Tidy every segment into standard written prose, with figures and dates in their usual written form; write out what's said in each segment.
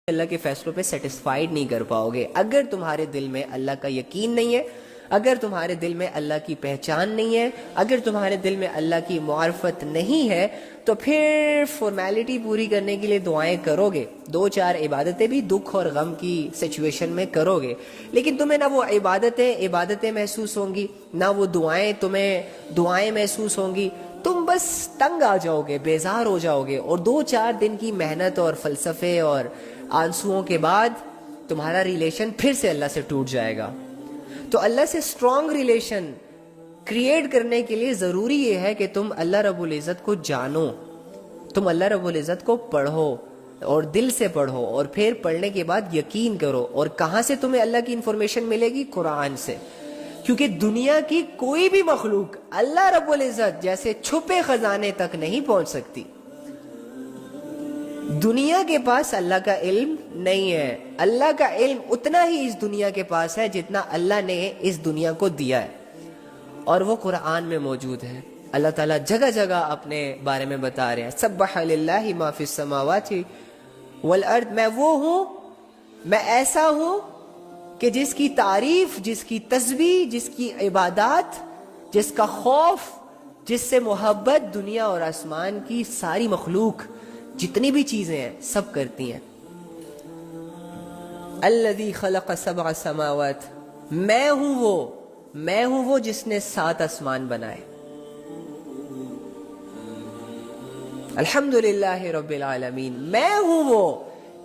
اللہ کے فیصلوں پہ سیٹسفائیڈ نہیں کر پاؤ گے۔ اگر تمہارے دل میں اللہ کا یقین نہیں ہے، اگر تمہارے دل میں اللہ کی پہچان نہیں ہے، اگر تمہارے دل میں اللہ کی معرفت نہیں ہے، تو پھر فارمیلٹی پوری کرنے کے لیے دعائیں کرو گے، 2-4 عبادتیں بھی دکھ اور غم کی سچویشن میں کرو گے، لیکن تمہیں نہ وہ عبادتیں محسوس ہوں گی، نہ وہ دعائیں محسوس ہوں گی۔ تم بس تنگ آ جاؤ گے، بیزار ہو جاؤ گے، اور 2-4 دن کی محنت اور فلسفے اور آنسوؤں کے بعد تمہارا ریلیشن پھر سے اللہ سے ٹوٹ جائے گا۔ تو اللہ سے اسٹرانگ ریلیشن کریٹ کرنے کے لیے ضروری یہ ہے کہ تم اللہ رب العزت کو جانو، تم اللہ رب العزت کو پڑھو اور دل سے پڑھو، اور پھر پڑھنے کے بعد یقین کرو۔ اور کہاں سے تمہیں اللہ کی انفارمیشن ملے گی؟ قرآن سے، کیونکہ دنیا کی کوئی بھی مخلوق اللہ رب العزت جیسے چھپے خزانے تک نہیں پہنچ سکتی۔ دنیا کے پاس اللہ کا علم نہیں ہے، اللہ کا علم اتنا ہی اس دنیا کے پاس ہے جتنا اللہ نے اس دنیا کو دیا ہے، اور وہ قرآن میں موجود ہے۔ اللہ تعالیٰ جگہ جگہ اپنے بارے میں بتا رہے ہیں، سبح للہ ما فی السماوات والارض، میں وہ ہوں، میں ایسا ہوں کہ جس کی تعریف، جس کی تسبیح، جس کی عبادات، جس کا خوف، جس سے محبت دنیا اور آسمان کی ساری مخلوق، جتنی بھی چیزیں ہیں، سب کرتی ہیں۔ الذی خلق 7 سماوات، میں ہوں وہ جس نے 7 آسمان بنائے۔ الحمدللہ رب العالمین، میں ہوں وہ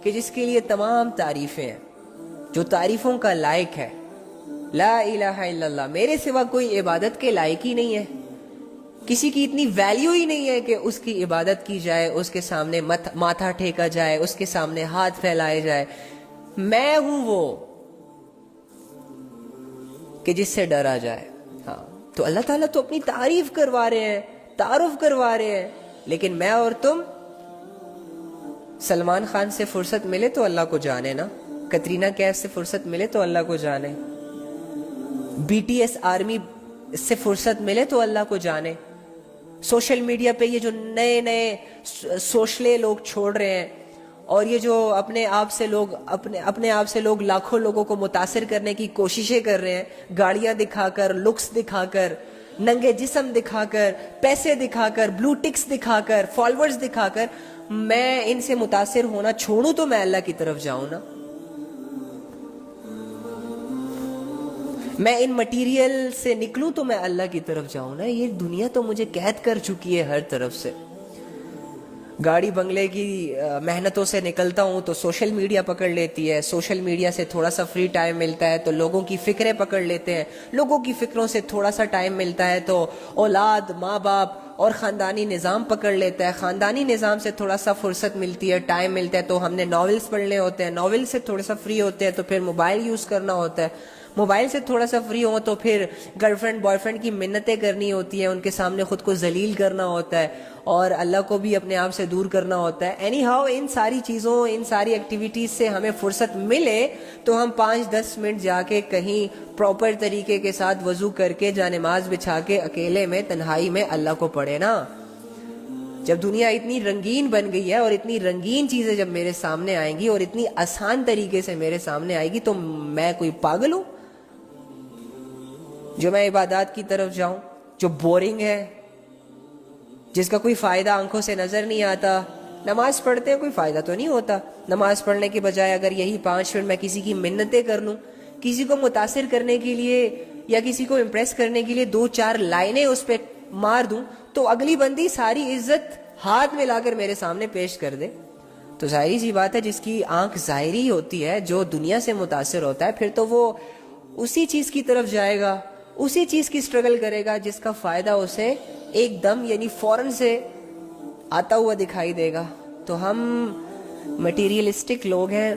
کہ جس کے لیے تمام تعریفیں ہیں، جو تعریفوں کا لائق ہے۔ لا الہ الا اللہ، میرے سوا کوئی عبادت کے لائق ہی نہیں ہے، کسی کی اتنی ویلیو ہی نہیں ہے کہ اس کی عبادت کی جائے، اس کے سامنے ماتھا ٹھیکا جائے، اس کے سامنے ہاتھ پھیلائے جائے۔ میں ہوں وہ کہ جس سے ڈرا جائے۔ ہاں، تو اللہ تعالیٰ تو اپنی تعریف کروا رہے ہیں، تعارف کروا رہے ہیں، لیکن میں اور تم، سلمان خان سے فرصت ملے تو اللہ کو جانے نا، کترینہ کیف سے فرصت ملے تو اللہ کو جانے، بی ٹی ایس آرمی سے فرصت ملے تو اللہ کو جانے، سوشل میڈیا پہ یہ جو نئے سوشلے لوگ چھوڑ رہے ہیں، اور یہ جو اپنے آپ سے لوگ لاکھوں لوگوں کو متاثر کرنے کی کوششیں کر رہے ہیں، گاڑیاں دکھا کر، لکس دکھا کر، ننگے جسم دکھا کر، پیسے دکھا کر، بلو ٹکس دکھا کر، فالوورز دکھا کر، میں ان سے متاثر ہونا چھوڑوں تو میں اللہ کی طرف جاؤں نا، میں ان مٹیریل سے نکلوں تو میں اللہ کی طرف جاؤں نا۔ یہ دنیا تو مجھے قید کر چکی ہے ہر طرف سے، گاڑی بنگلے کی محنتوں سے نکلتا ہوں تو سوشل میڈیا پکڑ لیتی ہے، سوشل میڈیا سے تھوڑا سا فری ٹائم ملتا ہے تو لوگوں کی فکریں پکڑ لیتے ہیں، لوگوں کی فکروں سے تھوڑا سا ٹائم ملتا ہے تو اولاد، ماں باپ اور خاندانی نظام پکڑ لیتا ہے، خاندانی نظام سے تھوڑا سا فرصت ملتی ہے، ٹائم ملتا ہے تو ہم نے ناولز پڑھنے ہوتے ہیں، ناول سے تھوڑا سا فری ہوتے ہیں تو پھر موبائل یوز کرنا ہوتا ہے، موبائل سے تھوڑا سا فری ہو تو پھر گرل فرینڈ بوائے فرینڈ کی منتیں کرنی ہوتی ہیں، ان کے سامنے خود کو ذلیل کرنا ہوتا ہے، اور اللہ کو بھی اپنے آپ سے دور کرنا ہوتا ہے۔ اینی ہاؤ، ان ساری چیزوں، ان ساری ایکٹیویٹیز سے ہمیں فرصت ملے تو ہم 5-10 منٹ جا کے کہیں پراپر طریقے کے ساتھ وضو کر کے جانماز بچھا کے اکیلے میں، تنہائی میں اللہ کو پڑھے نا۔ جب دنیا اتنی رنگین بن گئی ہے اور اتنی رنگین چیزیں جب میرے سامنے آئیں گی اور اتنی آسان طریقے سے میرے سامنے آئے گی تو میں کوئی پاگل ہوں جو میں عبادات کی طرف جاؤں جو بورنگ ہے، جس کا کوئی فائدہ آنکھوں سے نظر نہیں آتا؟ نماز پڑھتے ہیں، کوئی فائدہ تو نہیں ہوتا، نماز پڑھنے کے بجائے اگر یہی 5 منٹ میں کسی کی منتیں کر لوں، کسی کو متاثر کرنے کے لیے یا کسی کو امپریس کرنے کے لیے 2-4 لائنیں اس پہ مار دوں تو اگلی بندی ساری عزت ہاتھ میں لا کر میرے سامنے پیش کر دے، تو ظاہری سی بات ہے جس کی آنکھ ظاہری ہوتی ہے، جو دنیا سے متاثر ہوتا ہے، پھر تو وہ اسی چیز کی طرف جائے گا، اسی چیز کی سٹرگل کرے گا جس کا فائدہ اسے ایک دم یعنی فوراً سے آتا ہوا دکھائی دے گا۔ تو ہم مٹیریلسٹک لوگ ہیں،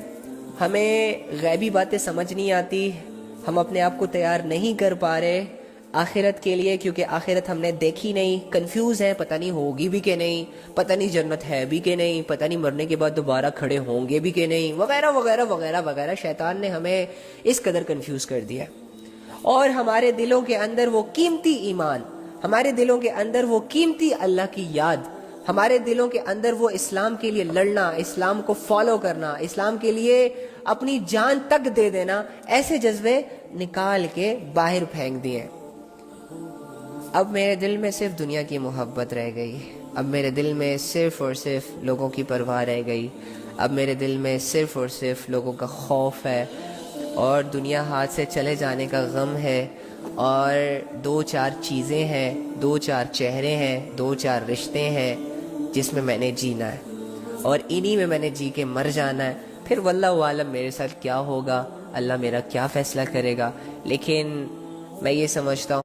ہمیں غیبی باتیں سمجھ نہیں آتی، ہم اپنے آپ کو تیار نہیں کر پا رہے آخرت کے لیے، کیونکہ آخرت ہم نے دیکھی نہیں، کنفیوز ہیں، پتہ نہیں ہوگی بھی کہ نہیں، پتہ نہیں جنت ہے بھی کہ نہیں، پتہ نہیں مرنے کے بعد دوبارہ کھڑے ہوں گے بھی کہ نہیں، وغیرہ وغیرہ وغیرہ وغیرہ۔ شیطان نے ہمیں اس قدر کنفیوز کر دیا، اور ہمارے دلوں کے اندر وہ قیمتی ایمان، ہمارے دلوں کے اندر وہ قیمتی اللہ کی یاد، ہمارے دلوں کے اندر وہ اسلام کے لیے لڑنا، اسلام کو فالو کرنا، اسلام کے لیے اپنی جان تک دے دینا، ایسے جذبے نکال کے باہر پھینک دیے۔ اب میرے دل میں صرف دنیا کی محبت رہ گئی، اب میرے دل میں صرف اور صرف لوگوں کی پرواہ رہ گئی، اب میرے دل میں صرف اور صرف لوگوں کا خوف ہے، اور دنیا ہاتھ سے چلے جانے کا غم ہے، اور 2-4 چیزیں ہیں، 2-4 چہرے ہیں، 2-4 رشتے ہیں جس میں میں نے جینا ہے، اور انہی میں میں نے جی کے مر جانا ہے۔ پھر واللہ عالم میرے ساتھ کیا ہوگا، اللہ میرا کیا فیصلہ کرے گا، لیکن میں یہ سمجھتا ہوں